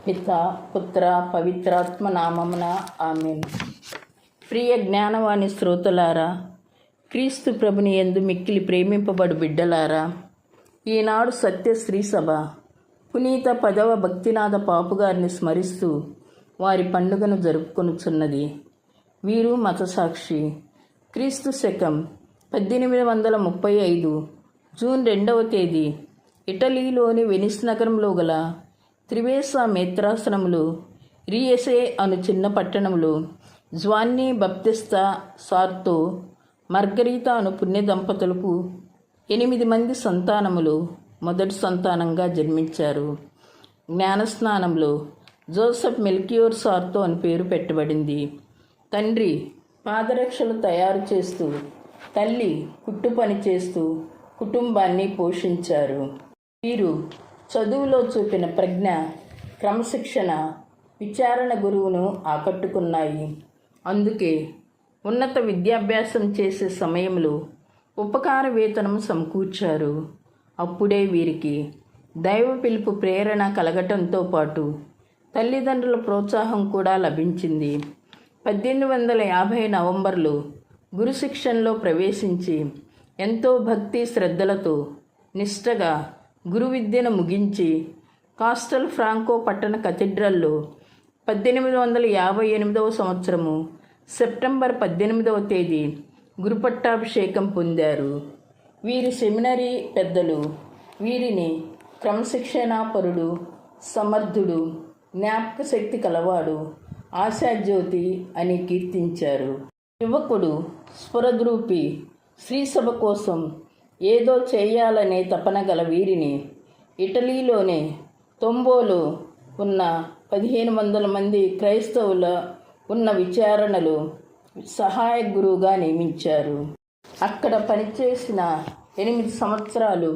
పిత పుత్ర పవిత్రాత్మ నామమున ఆమేన్. ప్రియ జ్ఞానవాణి శ్రోతలారా, క్రీస్తు ప్రభుని యందు మిక్కిలి ప్రేమింపబడు బిడ్డలారా, ఈనాడు సత్యశ్రీ సభ పునీత 10వ భక్తినాథ పాపుగారిని స్మరిస్తూ వారి పండుగను జరుపుకొనుచున్నది. వీరు మతసాక్షి. క్రీస్తు శకం 1835 జూన్ 2వ తేదీ ఇటలీలోని వెనిస్ నగరంలో గల త్రివేస మేత్రాసనములు రియసే అను చిన్న పట్టణంలో జ్వాన్ని బప్తిస్తా సార్తో మార్గరీతా అను పుణ్య దంపతులకు 8 మంది సంతానములు మొదటి సంతానంగా జన్మించారు. జ్ఞానస్నానంలో జోసెఫ్ మెల్కియోర్ సార్తో అని పేరు పెట్టబడింది. తండ్రి పాదరక్షలు తయారు చేస్తూ, తల్లి కుట్టు పని చేస్తూ కుటుంబాన్ని పోషించారు. వీరు చదువులో చూపిన ప్రజ్ఞ, క్రమశిక్షణ విచారణ గురువును ఆకట్టుకున్నాయి. అందుకే ఉన్నత విద్యాభ్యాసం చేసే సమయంలో ఉపకార వేతనం సమకూర్చారు. అప్పుడే వీరికి దైవ పిలుపు ప్రేరణ కలగటంతో పాటు తల్లిదండ్రుల ప్రోత్సాహం కూడా లభించింది. 1850 నవంబర్లో గురు శిక్షణలో ప్రవేశించి ఎంతో భక్తి శ్రద్ధలతో నిష్టగా గురు విద్యను ముగించి కాస్టల్ ఫ్రాంకో పట్టణ కథీడ్రల్లో 1858వ సంవత్సరము సెప్టెంబర్ 18వ తేదీ గురుపట్టాభిషేకం పొందారు. వీరి సెమినరీ పెద్దలు వీరిని క్రమశిక్షణాపరుడు, సమర్థుడు, జ్ఞాపక శక్తి కలవాడు, ఆశాజ్యోతి అని కీర్తించారు. యువకుడు, స్ఫురద్రూపి, శ్రీసభ కోసం ఏదో చేయాలనే తపన గల వీరిని ఇటలీలోనే తొంబోలో ఉన్న 1500 మంది క్రైస్తవుల ఉన్న విచారణలో సహాయక గురువుగా నియమించారు. అక్కడ పనిచేసిన 8 సంవత్సరాలు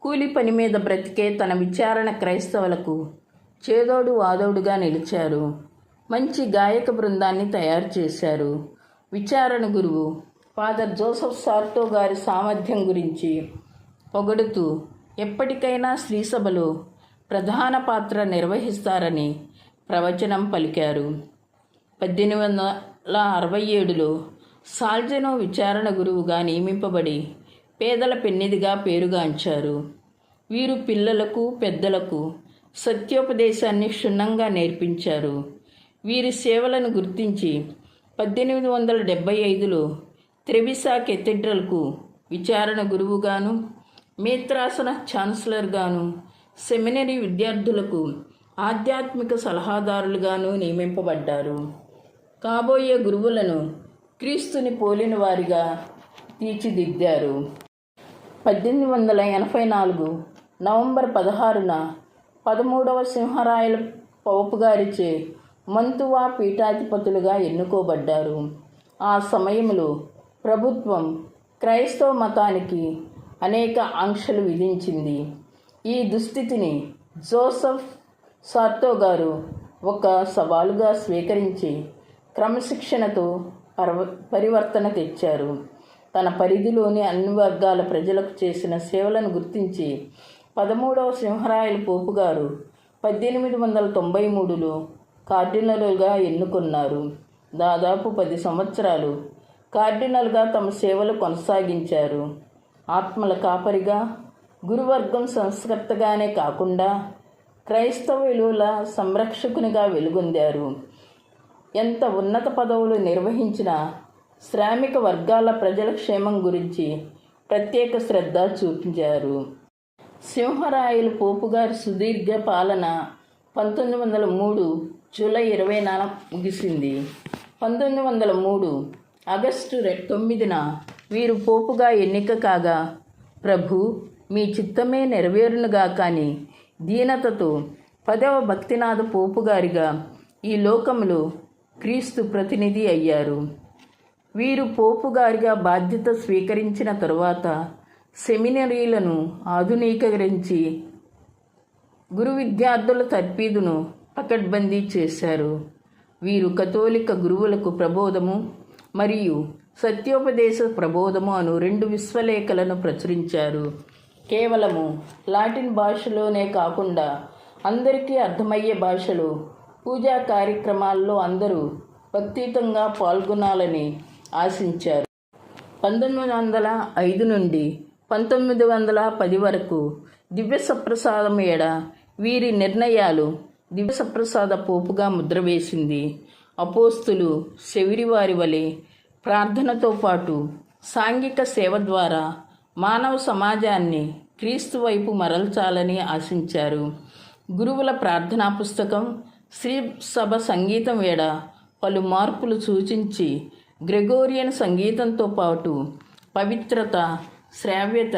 కూలి పని మీద బ్రతికే తన విచారణ క్రైస్తవులకు చేదోడు వాదోడుగా నిలిచారు. మంచి గాయక బృందాన్ని తయారు చేశారు. విచారణ గురువు ఫాదర్ జోసెఫ్ సార్తో గారి సామర్థ్యం గురించి పొగడుతూ ఎప్పటికైనా శ్రీసభలో ప్రధాన పాత్ర నిర్వహిస్తారని ప్రవచనం పలికారు. 1867లో సాల్జెనో విచారణ గురువుగా నియమింపబడి పేదల పెన్నిదిగా పేరుగాంచారు. వీరు పిల్లలకు పెద్దలకు సత్యోపదేశాన్ని క్షుణ్ణంగా నేర్పించారు. వీరి సేవలను గుర్తించి 1875లో త్రెవిసా కెథీడ్రల్కు విచారణ గురువుగాను, మేత్రాసన ఛాన్సలర్గాను, సెమినరీ విద్యార్థులకు ఆధ్యాత్మిక సలహాదారులుగాను నియమింపబడ్డారు. కాబోయే గురువులను క్రీస్తుని పోలిన వారిగా తీర్చిదిద్దారు. 1884 నవంబర్ 16న 13వ సింహరాయల పోపు గారిచే మంతువా పీఠాధిపతులుగా ఎన్నుకోబడ్డారు. ఆ సమయంలో ప్రభుత్వం క్రైస్తవ మతానికి అనేక ఆంక్షలు విధించింది. ఈ దుస్థితిని జోసెఫ్ సార్తో గారు ఒక సవాలుగా స్వీకరించి క్రమశిక్షణతో పరివర్తన తెచ్చారు. తన పరిధిలోని అన్ని వర్గాల ప్రజలకు చేసిన సేవలను గుర్తించి 13వ సింహరాయల పోపు గారు 1893లో కార్డినలుగా ఎన్నుకున్నారు. దాదాపు 10 సంవత్సరాలు కార్డినల్గా తమ సేవలు కొనసాగించారు. ఆత్మల కాపరిగా, గురువర్గం సంస్కర్తగానే కాకుండా క్రైస్తవ విలువల సంరక్షకునిగా వెలుగొందారు. ఎంత ఉన్నత పదవులు నిర్వహించినా శ్రామిక వర్గాల ప్రజల క్షేమం గురించి ప్రత్యేక శ్రద్ధ చూపించారు. సింహరాయలు పోపుగారి సుదీర్ఘ పాలన 1903 జూలై 24 ముగిసింది. 1903 ఆగస్టు 9న వీరు పోపుగా ఎన్నిక కాగా, ప్రభు మీ చిత్తమే నెరవేరునుగా కానీ దీనతతో 10వ భక్తినాథ పోపుగారిగా ఈ లోకంలో క్రీస్తు ప్రతినిధి అయ్యారు. వీరు పోపుగారిగా బాధ్యత స్వీకరించిన తరువాత సెమినరీలను ఆధునీకరించి గురు విద్యార్థుల తర్ఫీదును పకడ్బందీ చేశారు. వీరు కథోలిక గురువులకు ప్రబోధము మరియు సత్యోపదేశ ప్రబోధము అను 2 విశ్వలేఖలను ప్రచురించారు. కేవలము లాటిన్ భాషలోనే కాకుండా అందరికీ అర్థమయ్యే భాషలో పూజా కార్యక్రమాల్లో అందరూ భక్తియుతంగా పాల్గొనాలని ఆశించారు. 1905 నుండి 1910 వరకు దివ్య సప్రసాదం ఏడ వీరి నిర్ణయాలు దివ్య సప్రసాద పోపుగా ముద్ర వేసింది. అపోస్తులు శెవిరివారి వలె ప్రార్థనతో పాటు సాంఘిక సేవ ద్వారా మానవ సమాజాన్ని క్రీస్తు వైపు మరల్చాలని ఆశించారు. గురువుల ప్రార్థనా పుస్తకం, శ్రీ సభ సంగీతం వేడ పలు మార్పులు సూచించి గ్రెగోరియన్ సంగీతంతో పాటు పవిత్రత, శ్రావ్యత,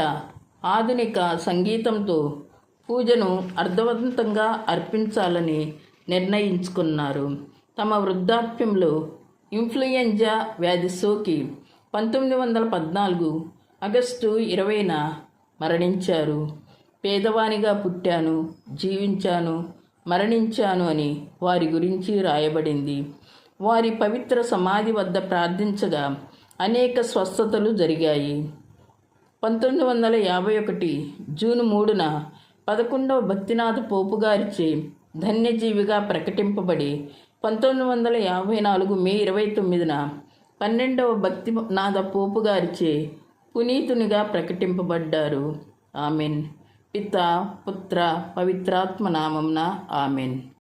ఆధునిక సంగీతంతో పూజను అర్థవంతంగా అర్పించాలని నిర్ణయించుకున్నారు. తమ వృద్ధాప్యంలో ఇన్ఫ్లుయెంజా వ్యాధి సోకి 1914 ఆగస్టు 20న మరణించారు. పేదవానిగా పుట్టాను, జీవించాను, మరణించాను అని వారి గురించి రాయబడింది. వారి పవిత్ర సమాధి వద్ద ప్రార్థించగా అనేక స్వస్థతలు జరిగాయి. 1951 జూన్ 3న 11వ భక్తినాథ పోపు గారిచే ధన్యజీవిగా ప్రకటింపబడి 1954 మే 29న 12వ భక్తినాథ పోపు గారిచే పునీతునిగా ప్రకటింపబడ్డారు. ఆమెన్. పితా, పుత్ర, పవిత్రాత్మ నామమున ఆమెన్.